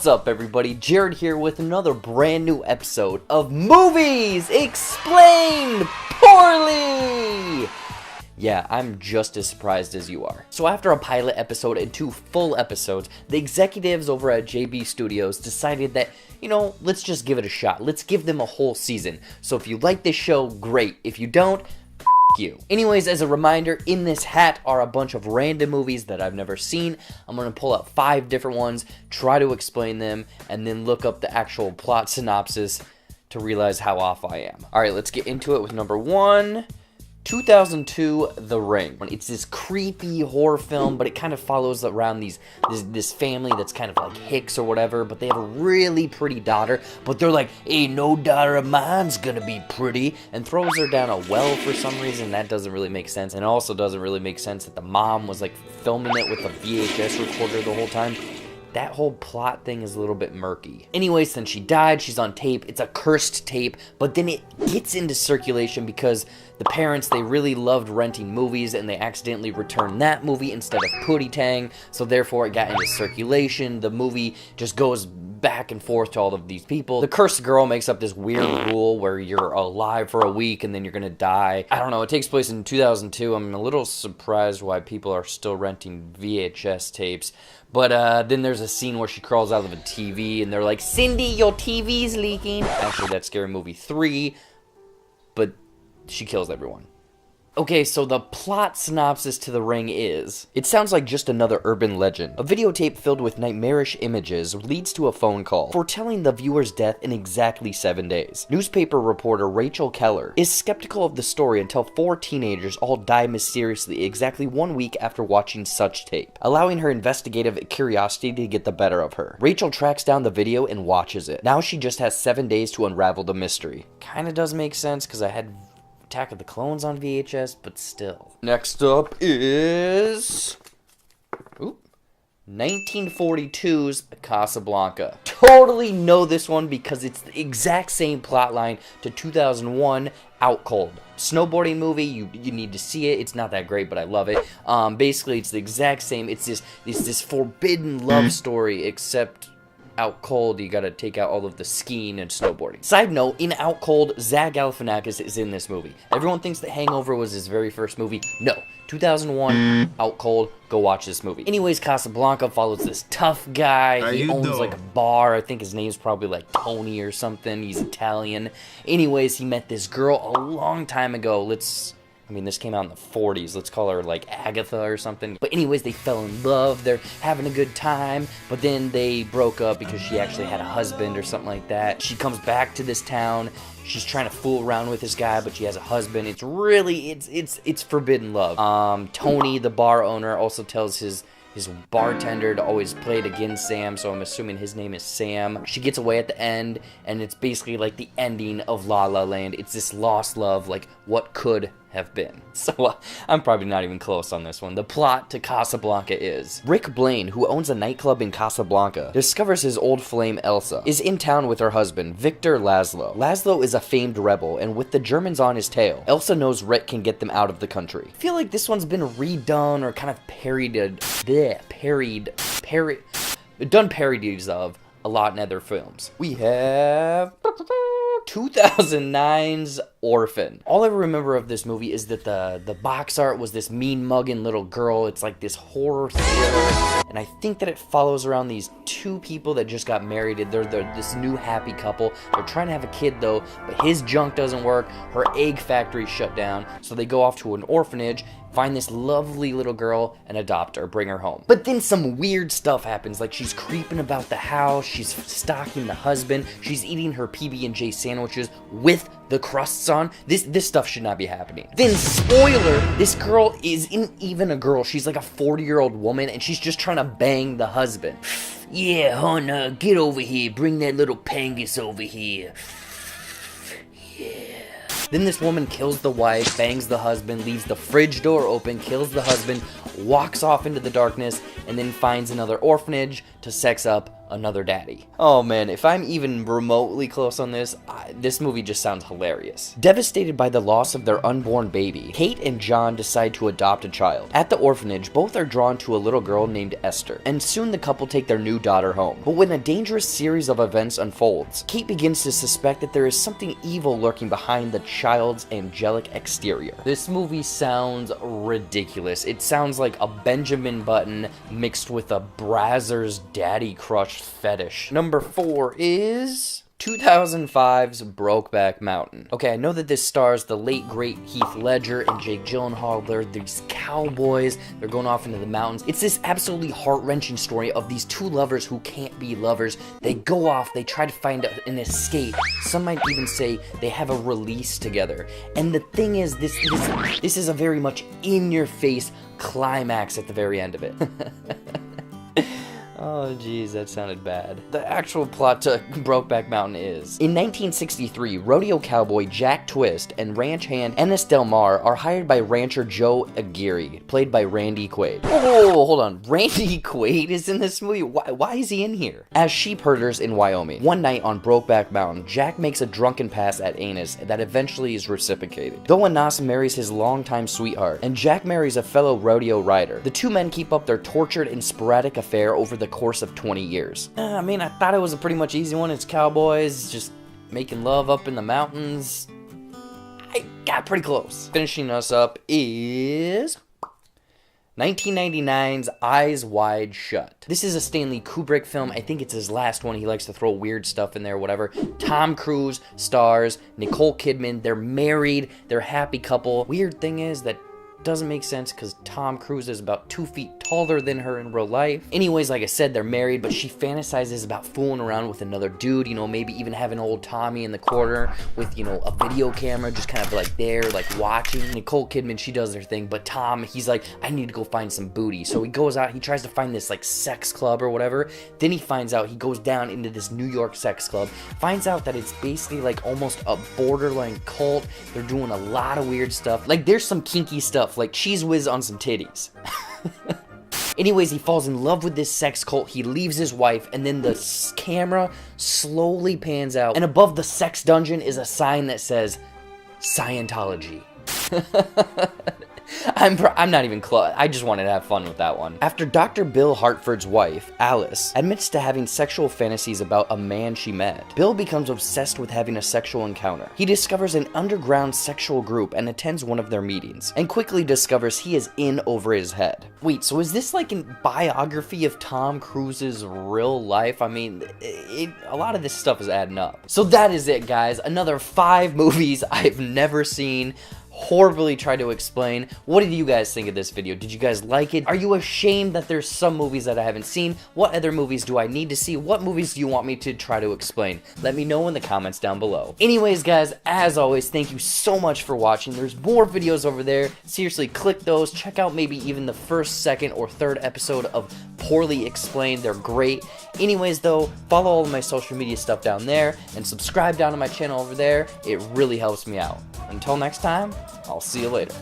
What's up, everybody? Jared here with another brand new episode of Movies Explained Poorly! Yeah, I'm just as surprised as you are. So after a pilot episode and 2 full episodes, the executives over at JB Studios decided that, let's just give it a shot. Let's give them a whole season. So if you like this show, great. If you don't, you. Anyways, as a reminder, in this hat are a bunch of random movies that I've never seen. I'm going to pull out 5 different ones, try to explain them, and then look up the actual plot synopsis to realize how off I am. Alright, let's get into it with number 1. 2002, The Ring. It's this creepy horror film, but it kind of follows around this family that's kind of like Hicks or whatever, but they have a really pretty daughter, but they're like, hey, no daughter of mine's gonna be pretty, and throws her down a well for some reason. That doesn't really make sense, and it also doesn't really make sense that the mom was like filming it with a VHS recorder the whole time. That whole plot thing is a little bit murky. Anyway, since she died, she's on tape. It's a cursed tape, but then it gets into circulation because the parents, they really loved renting movies and they accidentally returned that movie instead of Pootie Tang, so therefore it got into circulation. The movie just goes back and forth to all of these people. The cursed girl makes up this weird rule where you're alive for a week and then you're gonna die. I don't know, it takes place in 2002. I'm a little surprised why people are still renting VHS tapes. But then there's a scene where she crawls out of a TV and they're like, Cindy, your TV's leaking. Actually, that's Scary Movie 3, but she kills everyone. Okay, so the plot synopsis to The Ring is, it sounds like just another urban legend. A videotape filled with nightmarish images leads to a phone call, foretelling the viewer's death in exactly 7 days. Newspaper reporter Rachel Keller is skeptical of the story until 4 teenagers all die mysteriously exactly 1 week after watching such tape, allowing her investigative curiosity to get the better of her. Rachel tracks down the video and watches it. Now she just has 7 days to unravel the mystery. Kinda does make sense, because I had Attack of the Clones on VHS, but still. Next up is 1942's Casablanca. Totally know this one because it's the exact same plot line to 2001 Out Cold. Snowboarding movie, you need to see it. It's not that great, but I love it. Basically, it's the exact same. It's this forbidden love story, except Out Cold, you gotta take out all of the skiing and snowboarding. Side note, in Out Cold, Zach Galifianakis is in this movie. Everyone thinks that Hangover was his very first movie. No. 2001, Out Cold, go watch this movie. Anyways, Casablanca follows this tough guy. He owns like a bar. I think his name's probably like Tony or something. He's Italian. Anyways, he met this girl a long time ago. This came out in the 40s. Let's call her like Agatha or something. But anyways, they fell in love. They're having a good time. But then they broke up because she actually had a husband or something like that. She comes back to this town. She's trying to fool around with this guy, but she has a husband. It's really, it's forbidden love. Tony, the bar owner, also tells his bartender to always play it against Sam, so I'm assuming his name is Sam. She gets away at the end, and it's basically like the ending of La La Land. It's this lost love, like what could have been. So I'm probably not even close on this one. The plot to Casablanca is, Rick Blaine, who owns a nightclub in Casablanca, discovers his old flame Elsa is in town with her husband, Victor Laszlo. Laszlo is a famed rebel, and with the Germans on his tail, Elsa knows Rick can get them out of the country. I feel like this one's been redone or kind of done parodies of a lot in other films. We have 2009's Orphan. All I remember of this movie is that the box art was this mean mugging little girl. It's like this horror thriller, and I think that it follows around these 2 people that just got married. They're this new happy couple. They're trying to have a kid though, but his junk doesn't work. Her egg factory shut down, so they go off to an orphanage, find this lovely little girl, and adopt her, bring her home. But then some weird stuff happens, like she's creeping about the house, she's stalking the husband, she's eating her PB&J sandwiches with the crusts on. This stuff should not be happening. Then, spoiler, this girl isn't even a girl. She's like a 40-year-old woman, and she's just trying to bang the husband. Yeah, hon, get over here. Bring that little pangus over here. Yeah. Then this woman kills the wife, bangs the husband, leaves the fridge door open, kills the husband, walks off into the darkness, and then finds another orphanage to sex up another daddy. Oh man, if I'm even remotely close on this, this movie just sounds hilarious. Devastated by the loss of their unborn baby, Kate and John decide to adopt a child. At the orphanage, both are drawn to a little girl named Esther, and soon the couple take their new daughter home. But when a dangerous series of events unfolds, Kate begins to suspect that there is something evil lurking behind the child's angelic exterior. This movie sounds ridiculous. It sounds like a Benjamin Button mixed with a Brazzers Daddy Crush fetish. Number 4 is 2005's Brokeback Mountain. Okay, I know that this stars the late great Heath Ledger and Jake Gyllenhaal. They're these cowboys. They're going off into the mountains. It's this absolutely heart-wrenching story of these two lovers who can't be lovers. They go off, they try to find an escape. Some might even say they have a release together. And the thing is, this is a very much in-your-face climax at the very end of it. Oh geez, that sounded bad. The actual plot to Brokeback Mountain is, in 1963, rodeo cowboy Jack Twist and ranch hand Ennis Del Mar are hired by rancher Joe Aguirre, played by Randy Quaid. Oh, hold on, Randy Quaid is in this movie? Why is he in here? As sheep herders in Wyoming, one night on Brokeback Mountain, Jack makes a drunken pass at Ennis that eventually is reciprocated. Though Anas marries his longtime sweetheart, and Jack marries a fellow rodeo rider, the two men keep up their tortured and sporadic affair over the course of 20 years. I mean, I thought it was a pretty much easy one. It's cowboys just making love up in the mountains. I got pretty close. Finishing us up is 1999's Eyes Wide Shut. This is a Stanley Kubrick film. I think it's his last one. He likes to throw weird stuff in there, whatever. Tom Cruise stars, Nicole Kidman. They're married. They're a happy couple. Weird thing is that doesn't make sense because Tom Cruise is about 2 feet taller than her in real life. Anyways, like I said, they're married, but she fantasizes about fooling around with another dude, you know, maybe even having old Tommy in the corner with, you know, a video camera, just kind of like there, like watching. Nicole Kidman, she does her thing, but Tom, he's like, I need to go find some booty. So he goes out, he tries to find this like sex club or whatever. Then he finds out, he goes down into this New York sex club, finds out that it's basically like almost a borderline cult. They're doing a lot of weird stuff. Like there's some kinky stuff, like Cheese Whiz on some titties. Anyways, he falls in love with this sex cult, he leaves his wife, and then the camera slowly pans out, and above the sex dungeon is a sign that says, Scientology. I'm not even close. I just wanted to have fun with that one. After Dr. Bill Hartford's wife, Alice, admits to having sexual fantasies about a man she met, Bill becomes obsessed with having a sexual encounter. He discovers an underground sexual group and attends one of their meetings, and quickly discovers he is in over his head. Wait, so is this like a biography of Tom Cruise's real life? I mean, a lot of this stuff is adding up. So that is it, guys. Another 5 movies I've never seen. Horribly tried to explain. What did you guys think of this video? Did you guys like it? Are you ashamed that there's some movies that I haven't seen? What other movies do I need to see? What movies do you want me to try to explain? Let me know in the comments down below. Anyways, guys, as always, thank you so much for watching. There's more videos over there. Seriously, click those. Check out maybe even the first, second, or third episode of Poorly Explained. They're great. Anyways, though, follow all of my social media stuff down there and subscribe down to my channel over there. It really helps me out. Until next time, I'll see you later.